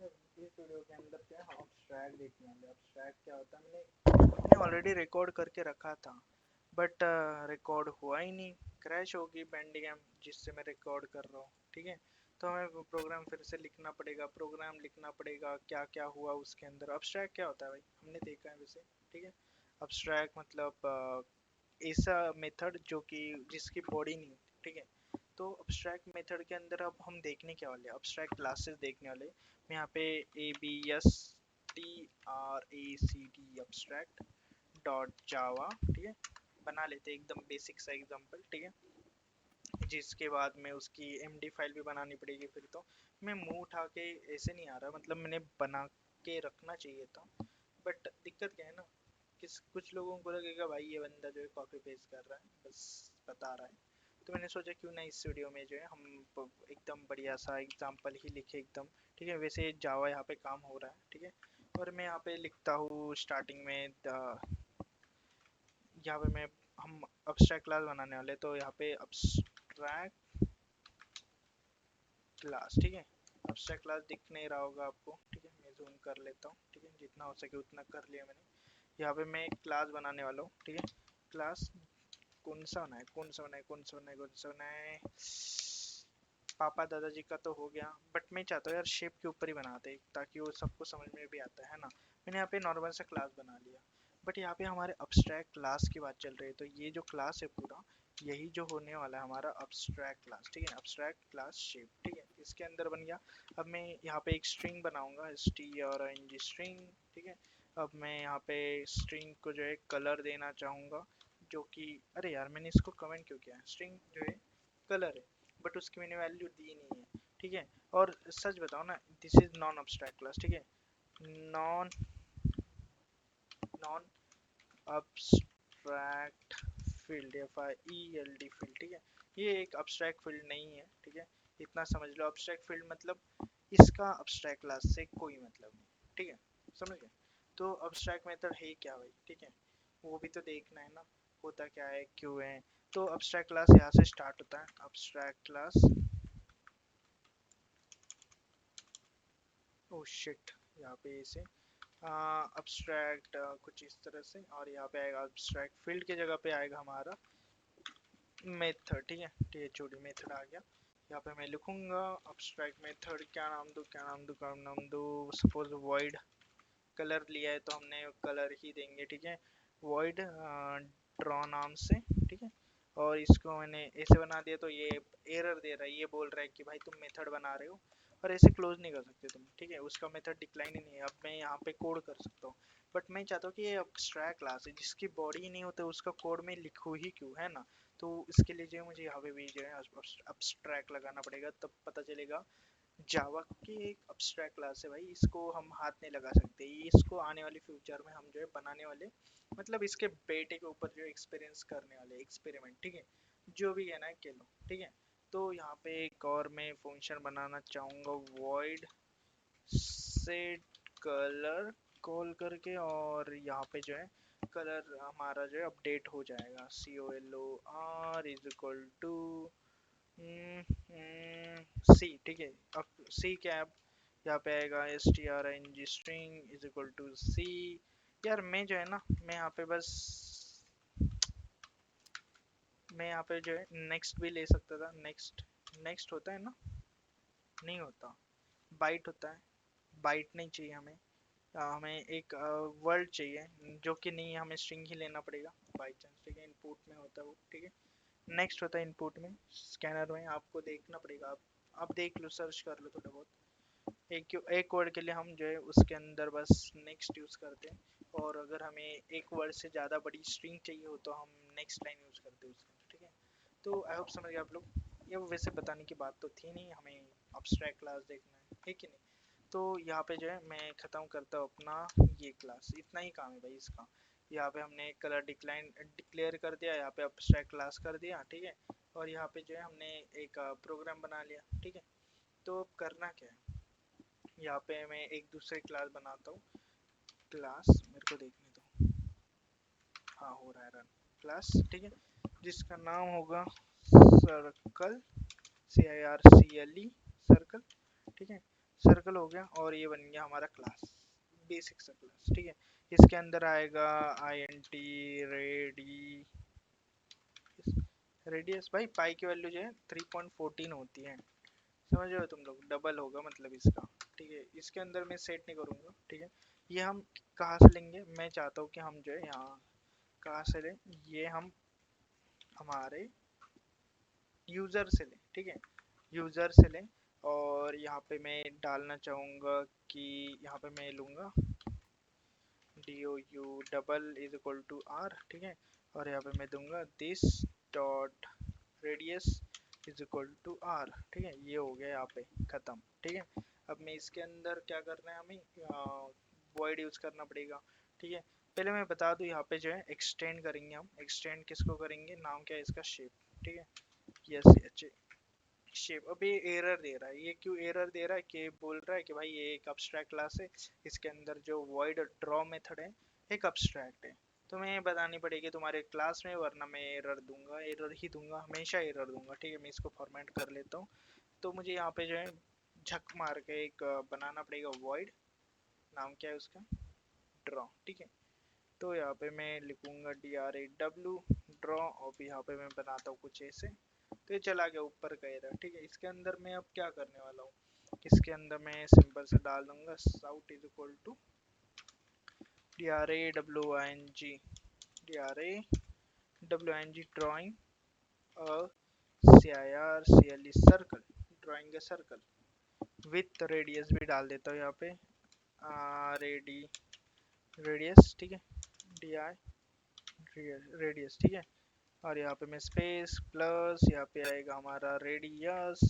इस वीडियो के अंदर क्या है, हम अब्स्ट्रैक्ट देखने वाले। अब्स्ट्रैक्ट क्या होता है, मैंने ऑलरेडी रिकॉर्ड करके रखा था, बट रिकॉर्ड हुआ ही नहीं। क्रैश होगी बैंडगैम जिससे मैं रिकॉर्ड कर रहा हूँ, ठीक है। तो हमें वो प्रोग्राम फिर से लिखना पड़ेगा, प्रोग्राम लिखना पड़ेगा क्या क्या हुआ उसके अंदर। अब्स्ट्रैक्ट क्या होता है भाई, हमने देखा है वैसे, ठीक है। अब्स्ट्रैक्ट मतलब ऐसा मेथड जो कि जिसकी बॉडी नहीं होती, ठीक है। तो अब्स्ट्रैक्ट मेथड के अंदर अब हम देखने क्या वाले, अब्स्ट्रैक्ट क्लासेस देखने वाले। मैं यहाँ पे ABSTRACT अब्स्ट्रैक्ट डॉट जावा, ठीक है, बना लेते हैं एकदम बेसिक सा एग्जांपल, ठीक है। जिसके बाद में उसकी MD फाइल भी बनानी पड़ेगी। फिर तो मैं मुंह उठा के ऐसे नहीं आ रहा, मतलब मैंने बना के रखना चाहिए था, बट दिक्कत क्या है ना, कुछ लोगों को लगेगा भाई ये बंदा जो है कॉपी पेस्ट कर रहा है, बस बता रहा है। तो मैंने सोचा क्यों ना इस वीडियो में जो है हम एकदम बढ़िया सा एग्जांपल ही लिखे एकदम, ठीक है। वैसे जावा यहाँ पे काम हो रहा है, ठीक है। और मैं यहाँ पे लिखता हूँ स्टार्टिंग में यहाँ पे मैं हम अब्स्ट्रैक्ट क्लास बनाने वाले, तो यहाँ पे अब्स्ट्रैक्ट क्लास, ठीक है। अब्स्ट्रैक्ट क्लास दिख नहीं रहा होगा आपको, ठीक है। मैं जूम कर लेता हूँ, ठीक है, जितना हो सके उतना कर लिया मैंने। यहाँ पे मैं एक क्लास बनाने वाला हूँ, ठीक है। क्लास कौन सा होना है, कौन सा होना है, कौन सा होना है, कौन सा होना है। पापा दादाजी का तो हो गया, बट मैं चाहता हूँ यार शेप के ऊपर ही बनाते ताकि वो सबको समझ में भी आता है ना। मैंने यहाँ पे नॉर्मल सा क्लास बना लिया, बट यहाँ पे हमारे अब्स्ट्रैक्ट क्लास की बात चल रही है, तो ये जो क्लास है पूरा यही जो होने वाला है हमारा अब्स्ट्रैक्ट क्लास, ठीक है। अब्स्ट्रैक्ट क्लास शेप, ठीक है, इसके अंदर बन गया। अब मैं यहाँ पे एक स्ट्रिंग बनाऊंगा, STRNG स्ट्रिंग, ठीक है। अब मैं यहाँ पे स्ट्रिंग को जो है कलर देना चाहूँगा, जो कि अरे यार मैंने इसको कमेंट क्यों किया है, स्ट्रिंग जो है कलर है, बट उसकी मैंने वैल्यू दी नहीं है, ठीक है। और सच बताओ ना, this is non abstract class, ठीक है। Non non abstract field, FIELD field, ठीक है। ये एक अब्स्ट्रैक्ट फील्ड नहीं है, ठीक है। इतना समझ लो, अब्स्ट्रैक्ट फील्ड मतलब इसका अब्स्ट्रैक्ट क्लास से कोई मतलब नहीं, ठीक है, समझ गए। तो अब्स्ट्रैक्ट मेथड है क्या भाई, ठीक है, वो भी तो देखना है ना, होता क्या है क्यों है। तो अब्स्ट्रैक्ट क्लास यहाँ से स्टार्ट होता है, अब्स्ट्रैक्ट क्लास, ओ शिट, यहाँ पे ऐसे अब्स्ट्रैक्ट कुछ इस तरह से, और यहाँ पे आएगा अब्स्ट्रैक्ट फील्ड की जगह पे आएगा हमारा मेथड, ठीक है। THOD मेथड आ गया। यहाँ पे मैं लिखूंगा अब्स्ट्रैक्ट मेथड, क्या नाम दूँ, क्या नाम दूँ, क्या नाम दूँ, सपोज वॉइड। कलर लिया है तो हमने कलर ही देंगे, ठीक है। वॉइड ड्रॉ नाम से, ठीक है। और इसको मैंने ऐसे बना दिया तो ये एरर दे रहा है, ये बोल रहा है कि भाई तुम मेथड बना रहे हो और ऐसे क्लोज नहीं कर सकते तुम, ठीक है। उसका मेथड डिक्लाइन ही नहीं है। अब मैं यहाँ पे कोड कर सकता हूँ, बट मैं चाहता हूँ कि ये अब्स्ट्रैक्ट क्लास है जिसकी बॉडी ही नहीं होती, उसका कोड में लिखूँ ही क्यों, है ना। तो इसके लिए जो है मुझे यहाँ पे भी जो है अब्स्ट्रैक्ट लगाना पड़ेगा, तब पता चलेगा जावा की एक अब्स्ट्रैक्ट क्लास है भाई, इसको हम हाथ नहीं लगा सकते। इसको आने वाली फ्यूचर में हम जो है बनाने वाले, मतलब इसके बेटे के ऊपर जो एक्सपीरियंस करने वाले एक्सपेरिमेंट, ठीक है। जो भी कहना है कह लो, ठीक है। तो यहाँ पे एक और मैं फंक्शन बनाना चाहूँगा, वॉइड सेट कलर कॉल करके, और यहाँ पे जो है कलर हमारा जो है अपडेट हो जाएगा, COLOR इज इक्वल टू सी, ठीक है। अब सी क्या है, यहाँ पे आएगा STRNG string is equal to C. यार मैं जो है ना, मैं यहाँ पे बस, मैं यहाँ पे जो है नेक्स्ट भी ले सकता था। नेक्स्ट, नेक्स्ट होता है ना, नहीं होता, बाइट होता है। बाइट नहीं चाहिए हमें, हमें एक वर्ड चाहिए जो कि नहीं है, हमें स्ट्रिंग ही लेना पड़ेगा बाई चांस, ठीक है। इनपुट में होता है वो, ठीक है। नेक्स्ट होता है इनपुट में, स्कैनर में आपको देखना पड़ेगा, आप देख लो, सर्च कर लो थोड़ा बहुत। एक वर्ड के लिए हम जो है उसके अंदर बस नेक्स्ट यूज़ करते हैं, और अगर हमें एक वर्ड से ज़्यादा बड़ी स्ट्रिंग चाहिए हो तो हम नेक्स्ट लाइन यूज़ करते हैं उसके अंदर, ठीक है। तो आई होप समझ गए आप लोग। ये वैसे बताने की बात तो थी नहीं, हमें अब्स्ट्रैक्ट क्लास देखना है कि नहीं। तो यहाँ पे जो है मैं ख़त्म करता हूँ अपना ये क्लास, इतना ही काम है भाई इसका। यहाँ पे हमने कलर डिक्लेयर कर दिया, यहाँ पे अब्स्ट्रैक्ट क्लास कर दिया, ठीक है। और यहाँ पे जो है हमने एक प्रोग्राम बना लिया, ठीक है। तो अब करना क्या है, यहाँ पे मैं एक दूसरे क्लास बनाता हूँ। क्लास मेरे को देखने दो, हाँ हो रहा है रन क्लास, ठीक है, जिसका नाम होगा सर्कल, CIRCLE सर्कल, ठीक है। सर्कल हो गया और ये बन गया हमारा क्लास, बेसिक सा क्लास, ठीक है। इसके अंदर आएगा int रेडी रेडियस। भाई पाई की वैल्यू जो है 3.14 होती है, समझ रहे हो तुम लोग, डबल होगा मतलब इसका, ठीक है। इसके अंदर मैं सेट नहीं करूँगा, ठीक है। ये हम कहाँ से लेंगे, मैं चाहता हूँ कि हम जो है यहाँ कहाँ से लें, ये हम हमारे यूज़र से लें, ठीक है, यूज़र से लें। और यहाँ पे मैं डालना चाहूँगा कि यहाँ पे मैं लूँगा DOU double is equal to R, ठीक है। और यहाँ पे मैं दूंगा this dot radius is equal to R, ठीक है। ये हो गया यहाँ पे ख़त्म, ठीक है। अब मैं इसके अंदर क्या करना है, हमें वॉइड यूज़ करना पड़ेगा, ठीक है। पहले मैं बता दूँ, यहाँ पे जो है एक्सटेंड करेंगे हम। एक्सटेंड किसको करेंगे, नाम क्या है इसका, शेप, ठीक है। Yes shape. अब ये एरर दे रहा है, ये क्यों एरर दे रहा है, कि बोल रहा है कि भाई ये एक अब्स्ट्रैक्ट क्लास है, इसके अंदर जो वॉइड ड्रॉ मेथड है एक अब्स्ट्रैक्ट है। तो मैं ये बतानी पड़ेगी तुम्हारे क्लास में, वरना मैं एरर दूंगा, एरर ही दूंगा, हमेशा एरर दूंगा, ठीक है। मैं इसको फॉर्मेट कर लेता हूँ। तो मुझे यहाँ पे जो है झक मार के एक बनाना पड़ेगा वॉइड, नाम क्या है उसका, ड्रॉ, ठीक है। तो यहाँ पे मैं लिखूंगा DRAW ड्रॉ, और यहाँ पे मैं बनाता हूँ कुछ ऐसे। तो ये चला गया ऊपर का एरर, ठीक है। इसके अंदर मैं अब क्या करने वाला हूँ, इसके अंदर मैं सिंपल से डाल दूंगा साउट is equal to DRAWING drawing CIR circle, drawing a circle with radius भी डाल देता हूँ यहाँ पे, रेडी रेडियस, ठीक है, DI रेडियस, ठीक है। और यहाँ पे मैं स्पेस प्लस, यहाँ पे आएगा हमारा रेडियस,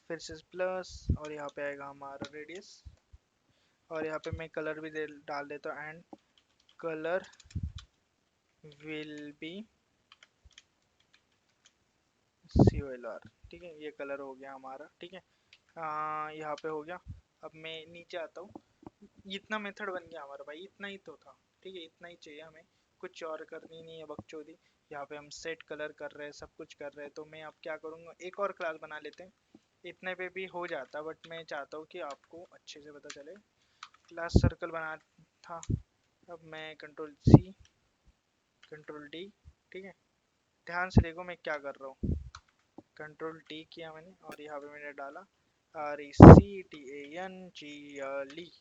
फिर से प्लस, और यहाँ पे आएगा हमारा रेडियस। और यहाँ पे मैं कलर भी डाल देता हूँ, and colour will be COLR, ठीक है। ये कलर हो गया हमारा, ठीक है। यहाँ पे हो गया। अब मैं नीचे आता हूँ, इतना मेथड बन गया हमारा भाई, इतना ही तो था, ठीक है, इतना ही चाहिए हमें, कुछ और करनी नहीं है बकचोदी। यहाँ पे हम सेट कलर कर रहे हैं, सब कुछ कर रहे हैं। तो मैं अब क्या करूँगा, एक और क्लास बना लेते हैं, इतने पे भी हो जाता, बट मैं चाहता हूँ कि आपको अच्छे से पता चले। क्लास सर्कल बना था, अब मैं Ctrl+C Ctrl+D, ठीक है। ध्यान से देखो मैं क्या कर रहा हूँ, Ctrl+D किया मैंने, और यहाँ पे मैंने डाला RECTANGLE,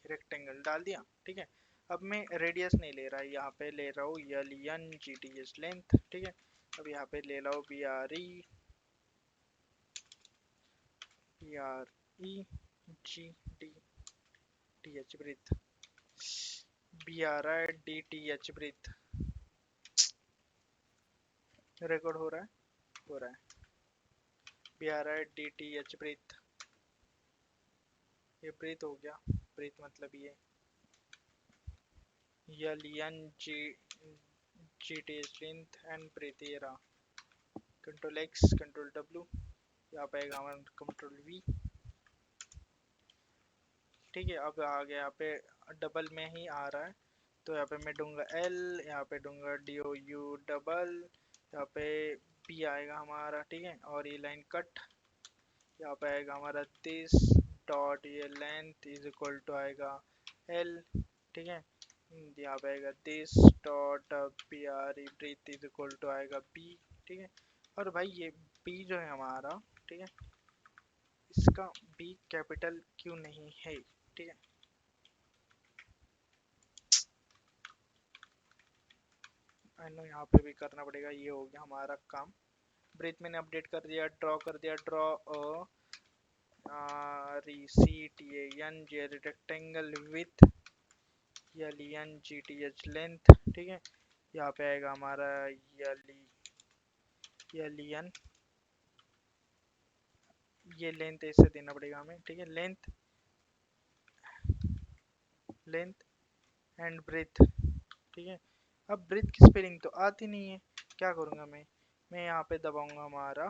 रेक्टेंगल डाल दिया, ठीक है। अब मैं रेडियस नहीं ले रहा, यहाँ पे ले रहा हूँ LENGTH लेंथ, ठीक है। अब यहाँ पे ले रहा हूँ BREGTH breadth, BRIDTH breadth. Record हो रहा है, हो रहा है, BRIDTH ब्रीथ, ये ब्रीथ हो गया। ब्रीथ मतलब ये LENGTH लेंथ एंड ब्रीथ, ये रहा। Ctrl+X Ctrl+W, यहाँ पे आएगा हमारा Ctrl+V, ठीक है। अब आ गया यहाँ पे डबल में ही आ रहा है, तो यहाँ पे मैं दूंगा L, यहाँ पे दूंगा DOU डबल, यहाँ पे P आएगा हमारा, ठीक है। और ये लाइन कट, यहाँ पे आएगा हमारा दिस डॉट, ये लेंथ इज इक्वल टू आएगा L, ठीक है। यहाँ पे आएगा this dot BRE breadth is equal to आएगा B, ठीक है। और भाई ये B जो है हमारा, ठीक है, इसका B कैपिटल क्यों नहीं है, ठीक है। यहाँ पे भी करना पड़ेगा, ये हो गया हमारा काम। ब्रीथ मैंने अपडेट कर दिया, ड्रॉ कर दिया, draw RECTANG rectangle with LENGTH length, ठीक है। यहाँ पे आएगा हमारा LEN, ये लेंथ ऐसे देना पड़ेगा हमें, ठीक है। लेंथ लेंथ एंड ब्रीथ, ठीक है। अब ब्रीथ की स्पेलिंग तो आती नहीं है, क्या करूँगा मैं यहाँ पे दबाऊंगा हमारा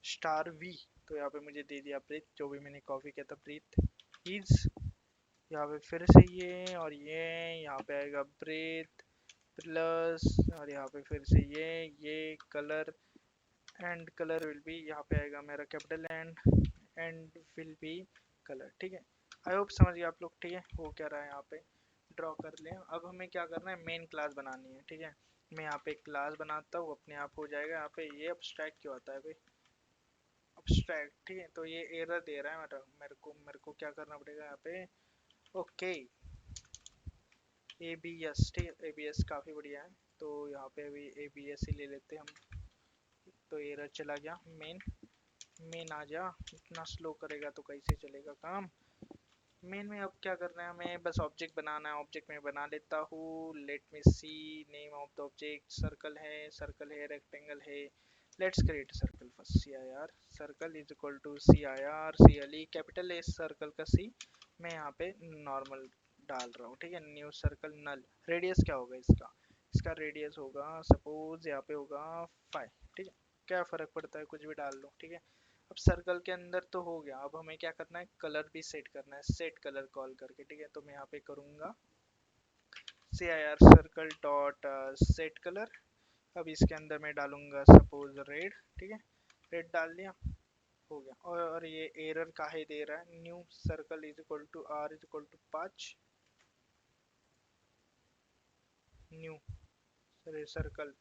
*V, तो यहाँ पे मुझे दे दिया ब्रीथ, जो भी मैंने कॉपी किया था, ब्रीथ इज, यहाँ पे फिर से ये और ये, यहाँ पे आएगा ब्रीथ प्लस, और यहाँ पे फिर से ये colour and colour will be, यहाँ पे आएगा मेरा capital and will be colour. ठीक है, आई होप समझ गए आप लोग। ठीक है, वो क्या रहा है यहाँ पे ड्रॉ कर लें। अब हमें क्या करना है, मेन क्लास बनानी है। ठीक है, मैं यहाँ पे क्लास बनाता हूँ, अपने आप हो जाएगा। यहाँ पे ये abstract क्यों आता है भाई, abstract। ठीक है, तो ये एरर दे रहा है मेरे को क्या करना पड़ेगा यहाँ पे, ओके ABS। ठीक है, ABS काफ़ी बढ़िया है, तो यहाँ पे अभी ABS ही ले लेते हैं हम। तो एरर चला गया, मेन आ जा। इतना स्लो करेगा तो कैसे चलेगा काम। मेन में अब क्या करना है, हमें बस ऑब्जेक्ट बनाना है। ऑब्जेक्ट में बना लेता हूँ, let me see name of the object. Circle है, रेक्टेंगल है। Let's create circle first. C I R circle is equal to CIR CLE, capital S circle का C। मैं यहाँ पे नॉर्मल डाल रहा हूँ। ठीक है, न्यू सर्कल नल। रेडियस क्या होगा इसका, इसका रेडियस होगा सपोज यहाँ पे होगा 5। ठीक है, क्या फ़र्क पड़ता है, कुछ भी डाल लो। ठीक है, अब सर्कल के अंदर तो हो गया। अब हमें क्या करना है, कलर भी सेट करना है, सेट कलर कॉल करके। ठीक है, तो मैं यहाँ पे करूँगा CIR circle dot set colour. अब इसके अंदर मैं डालूंगा सपोज रेड। ठीक है, रेड डाल दिया, हो गया। और ये एरर काहे दे रहा है, new circle is equal to R is equal to 5। New circle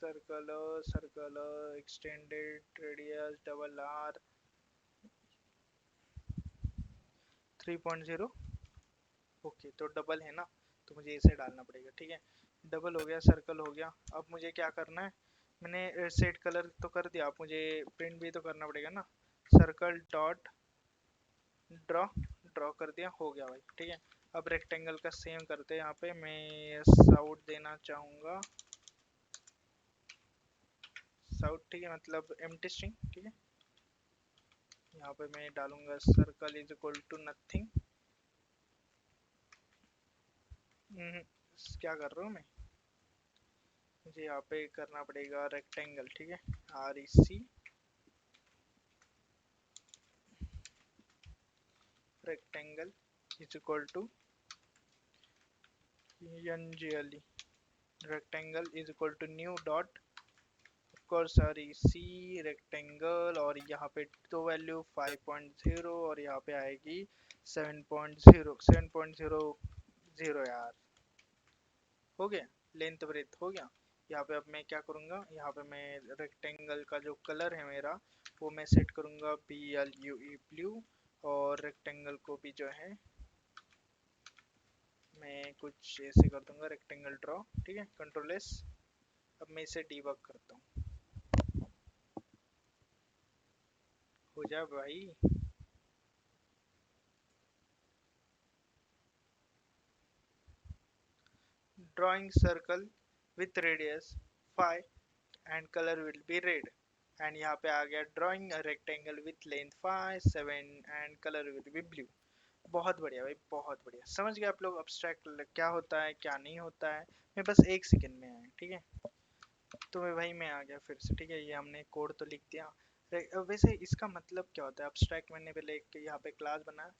circle circle extended radius double R 3.0। Okay, तो डबल है ना, तो मुझे इसे डालना पड़ेगा। ठीक है, डबल हो गया, सर्कल हो गया। अब मुझे क्या करना है, मैंने सेट कलर तो कर दिया, अब मुझे प्रिंट भी तो करना पड़ेगा ना। सर्कल डॉट ड्रॉ, ड्रॉ कर दिया, हो गया भाई। ठीक है, अब रेक्टेंगल का सेम करते हैं। यहाँ पे मैं साउथ देना चाहूँगा, साउथ। ठीक है, मतलब एम्प्टी स्ट्रिंग। ठीक है, यहाँ पे मैं डालूंगा circle is equal to nothing. क्या कर रहा हूँ मैं, मुझे यहाँ पे करना पड़ेगा रेक्टेंगल। ठीक है, REC rectangle is equal to NGLE rectangle is equal to new dot course REC rectangle. और यहाँ पे तो वैल्यू 5.0 और यहाँ पे आएगी 7.0 7.00 यार। हो गया, लेंथ ब्रेथ हो गया। यहाँ पे अब मैं क्या करूँगा, यहाँ पे मैं रेक्टेंगल का जो कलर है मेरा, वो मैं सेट करूँगा BLUE ब्लू। और रेक्टेंगल को भी जो है मैं कुछ ऐसे कर दूंगा, रेक्टेंगल ड्रॉ। ठीक है, कंट्रोल S। अब मैं इसे डीबग करता हूँ, हो जाए भाई। Drawing circle with radius 5 and colour will be red. And यहाँ पे आ गया drawing rectangle with length 5 7 and colour will be blue. बहुत बढ़िया भाई, बहुत बढ़िया। समझ गए आप लोग अब्स्ट्रैक्ट क्या होता है क्या नहीं होता है। मैं बस 1 सेकंड में आया। ठीक है, तो मैं आ गया फिर से। ठीक है, ये हमने कोड तो लिख दिया। वैसे इसका मतलब क्या होता है अब्स्ट्रैक्ट, मैंने पहले एक यहाँ पे क्लास बनाया,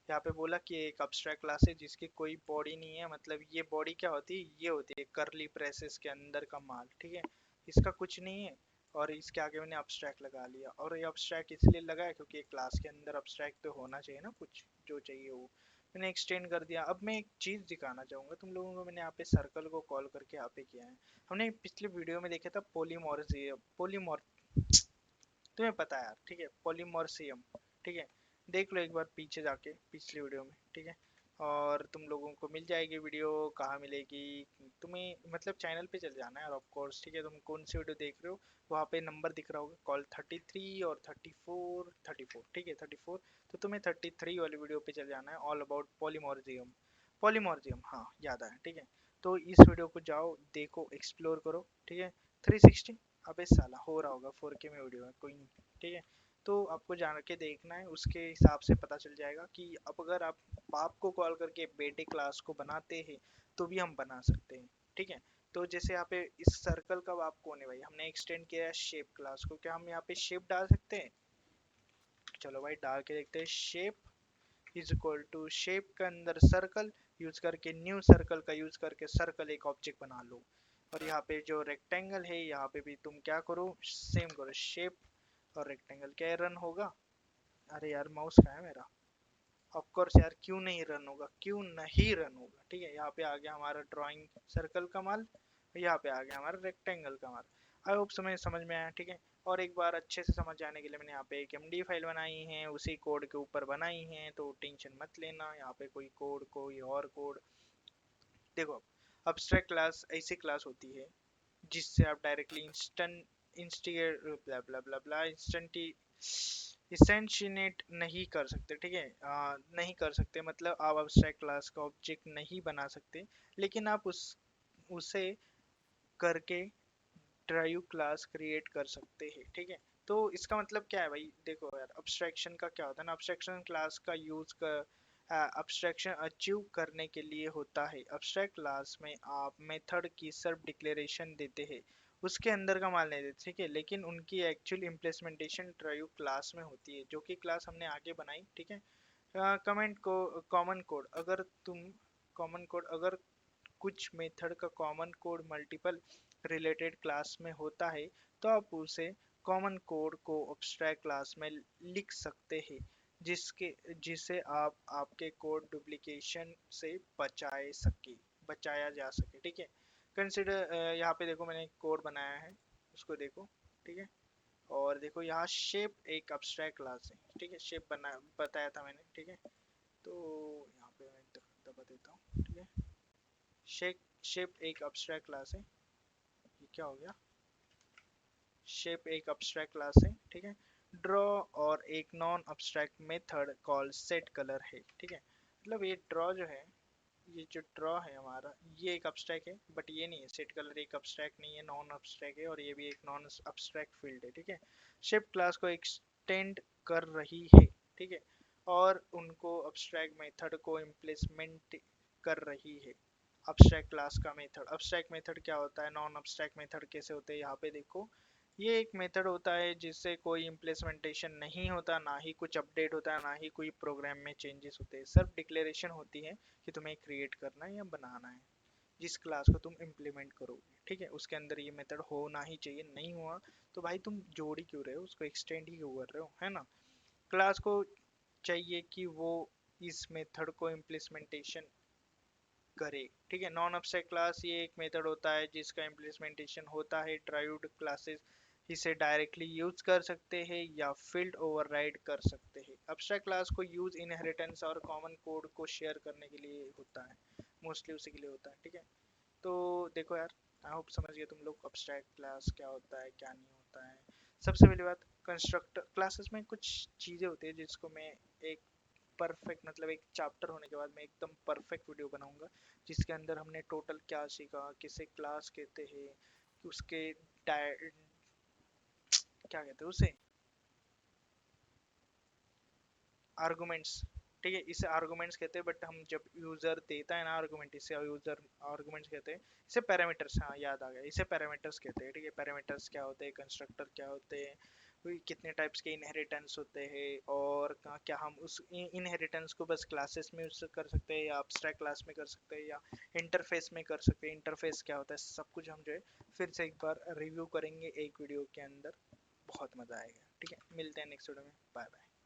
यहाँ पे बोला कि एक अब्स्ट्रैक्ट क्लास है जिसकी कोई बॉडी नहीं है। मतलब ये बॉडी क्या होती है, ये होती है करली ब्रेसेस के अंदर का माल। ठीक है, इसका कुछ नहीं है। और इसके आगे मैंने अब्स्ट्रैक्ट लगा लिया, और ये अब्स्ट्रैक्ट इसलिए लगाया क्योंकि एक क्लास के अंदर अब्स्ट्रैक्ट तो होना चाहिए ना, कुछ जो चाहिए वो मैंने एक्सटेंड कर दिया। अब मैं एक चीज़ दिखाना चाहूँगा तुम लोगों को, मैंने यहाँ पे सर्कल को कॉल करके यहाँ पे किया है। हमने पिछले वीडियो में देखा था पोलीमॉर, तुम्हें पता है यार। ठीक है, पॉलीमॉर्सियम। ठीक है, देख लो एक बार पीछे जाके पिछली वीडियो में। ठीक है, और तुम लोगों को मिल जाएगी वीडियो। कहाँ मिलेगी, तुम्हें मतलब चैनल पे चल जाना है ऑफ कोर्स। ठीक है, तुम कौन सी वीडियो देख रहे हो, वहाँ पे नंबर दिख रहा होगा कॉल 33 और 34। ठीक है, 34। तो तुम्हें 33 वाली वीडियो पे चल जाना है, ऑल अबाउट पॉलीमॉर्जियम। पॉलीमॉर्जियम, हाँ याद आया। ठीक है, तो इस वीडियो को जाओ देखो, एक्सप्लोर करो। ठीक है, 360, अबे साला हो रहा होगा 4K में वीडियो है, कोई नहीं। ठीक है, तो आपको जान के देखना है, उसके हिसाब से पता चल जाएगा कि अब अगर आप बाप को कॉल करके बेटे क्लास को बनाते हैं तो भी हम बना सकते हैं। ठीक है, तो जैसे यहाँ पे इस सर्कल का बाप कौन है भाई, हमने एक्सटेंड किया है शेप क्लास को। क्या हम यहाँ पे शेप डाल सकते हैं, चलो भाई डाल के देखते हैं। Shape is equal to shape के अंदर सर्कल यूज करके, न्यू सर्कल का यूज करके सर्कल एक ऑब्जेक्ट बना लो। और यहाँ पे जो रेक्टेंगल है यहाँ पे भी तुम क्या करो, सेम करो, शेप और रेक्टेंगल क्या रन होगा? अरे यार माउस कहाँ है मेरा? ऑफ कोर्स यार, क्यों नहीं रन होगा, क्यों नहीं रन होगा? ठीक है, यहाँ पे आ गया हमारा ड्राइंग सर्कल का माल, यहाँ पे आ गया हमारा रेक्टेंगल का माल। आई होप समझ में आया। ठीक है, और एक बार अच्छे से समझ जाने के लिए मैंने यहाँ पे एक एमडी फाइल बनाई है, उसी कोड के ऊपर बनाई है, तो टेंशन मत लेना। यहाँ पे कोई कोड, कोई और कोड। देखो, अब्स्ट्रैक्ट क्लास ऐसी क्लास होती है जिससे आप डायरेक्टली इंस्टिगेट ब्ला ब्ला ब्ला ब्ला इंस्टेंशिनेट नहीं कर सकते। ठीक है, नहीं कर सकते मतलब आप अब्स्ट्रैक्ट क्लास का ऑब्जेक्ट नहीं बना सकते, लेकिन आप उसे करके ड्राइव क्लास क्रिएट कर सकते हैं। ठीक है, तो इसका मतलब क्या है भाई? देखो यार, अब्स्ट्रैक्शन का क्या होता है ना, अब्स्ट्रैक्शन क्लास का यूज कर अब्स्ट्रैक्शन अचीव करने के लिए होता है। अब्स्ट्रैक्ट क्लास में आप मेथड की सेल्फ डिक्लेरेशन देते हैं, उसके अंदर का माल नहीं देते। ठीक है, लेकिन उनकी एक्चुअल इम्प्लीमेंटेशन ड्राइव क्लास में होती है, जो कि क्लास हमने आगे बनाई। ठीक है, कमेंट को कॉमन कोड, अगर तुम कॉमन कोड अगर कुछ मेथड का common code multiple related class में होता है, तो आप उसे कॉमन कोड को अब्स्ट्रैक्ट क्लास में लिख सकते हैं, जिसे आप आपके कोड डुप्लीकेशन से बचाया जा सके। ठीक है, कंसिडर यहाँ पे देखो मैंने एक कोड बनाया है, उसको देखो। ठीक है, और देखो यहाँ शेप एक अब्स्ट्रैक्ट क्लास है। ठीक है, शेप बना बताया था मैंने। ठीक है, तो यहाँ पे मैं दबा देता हूँ। ठीक है, शेप शेप एक अब्स्ट्रैक्ट क्लास है। ये क्या हो गया? शेप एक अब्स्ट्रैक्ट क्लास है। ठीक है, ड्रॉ और एक non abstract method call set colour है। ठीक है, मतलब ये ड्रॉ जो है, ये जो ड्रॉ है हमारा, ये एक अब्स्ट्रैक्ट है, बट ये नहीं है। सेट कलर एक अब्स्ट्रैक्ट नहीं है, नॉन अब्स्ट्रैक्ट है, और ये भी एक नॉन अब्स्ट्रैक्ट फील्ड है। ठीक है, शेप क्लास को एक्सटेंड कर रही है। ठीक है, और उनको अब्स्ट्रैक्ट मेथड को इम्प्लीमेंट कर रही है। अब्स्ट्रैक्ट क्लास का मेथड, अब्स्ट्रैक्ट मेथड क्या होता है, नॉन अब्स्ट्रैक्ट मेथड कैसे होते हैं, यहाँ पे देखो। ये एक मेथड होता है जिससे कोई इम्प्लीमेंटेशन नहीं होता, ना ही कुछ अपडेट होता है, ना ही कोई प्रोग्राम में चेंजेस होते हैं। सिर्फ डिक्लेरेशन होती है कि तुम्हें क्रिएट करना है या बनाना है, जिस क्लास को तुम इम्प्लीमेंट करोगे। ठीक है, उसके अंदर ये मेथड होना ही चाहिए। नहीं हुआ तो भाई तुम जोड़ ही क्यों रहे हो, उसको एक्सटेंड ही क्यों कर रहे हो, है ना? क्लास को चाहिए कि वो इस मेथड को इम्प्लीमेंटेशन करे। ठीक है, नॉन अब्स्ट्रैक्ट क्लास ये एक मेथड होता है जिसका इम्प्लीमेंटेशन होता है। ड्राइव्ड क्लासेस इसे डायरेक्टली यूज कर सकते हैं या फील्ड ओवरराइड कर सकते हैं। अब्स्ट्रैक्ट क्लास को यूज इनहेरिटेंस और कॉमन कोड को शेयर करने के लिए होता है, मोस्टली उसी के लिए होता है। ठीक है, तो देखो यार, आई होप समझ गए तुम लोग अब्स्ट्रैक्ट क्लास क्या होता है, क्या नहीं होता है। सबसे पहली बात, कंस्ट्रक्टर क्लासेस में कुछ चीज़ें होती है जिसको मैं एक परफेक्ट, मतलब एक चैप्टर होने के बाद मैं एकदम परफेक्ट वीडियो बनाऊंगा, जिसके अंदर हमने टोटल क्या सीखा, किसे क्लास कहते हैं, कि उसके क्या कहते हैं उसे, आर्गुमेंट्स। ठीक है, इसे आर्गुमेंट्स कहते हैं, बट हम जब यूजर देता है ना आर्गुमेंट, इसे यूजर आर्गुमेंट्स कहते हैं। इसे पैरामीटर्स, हाँ याद आ गया, इसे पैरामीटर्स कहते हैं। ठीक है, पैरामीटर्स क्या होते हैं, कंस्ट्रक्टर क्या होते हैं, कितने टाइप्स के इनहेरिटेंस होते हैं, और क्या हम उस इनहेरिटेंस को बस क्लासेस में यूज कर सकते हैं, या अब्स्ट्रैक्ट क्लास में कर सकते हैं, या इंटरफेस में कर सकते हैं। इंटरफेस क्या होता है, सब कुछ हम जो है फिर से एक बार रिव्यू करेंगे एक वीडियो के अंदर। बहुत मजा आएगा। ठीक है, मिलते हैं नेक्स्ट वीडियो में। Bye bye.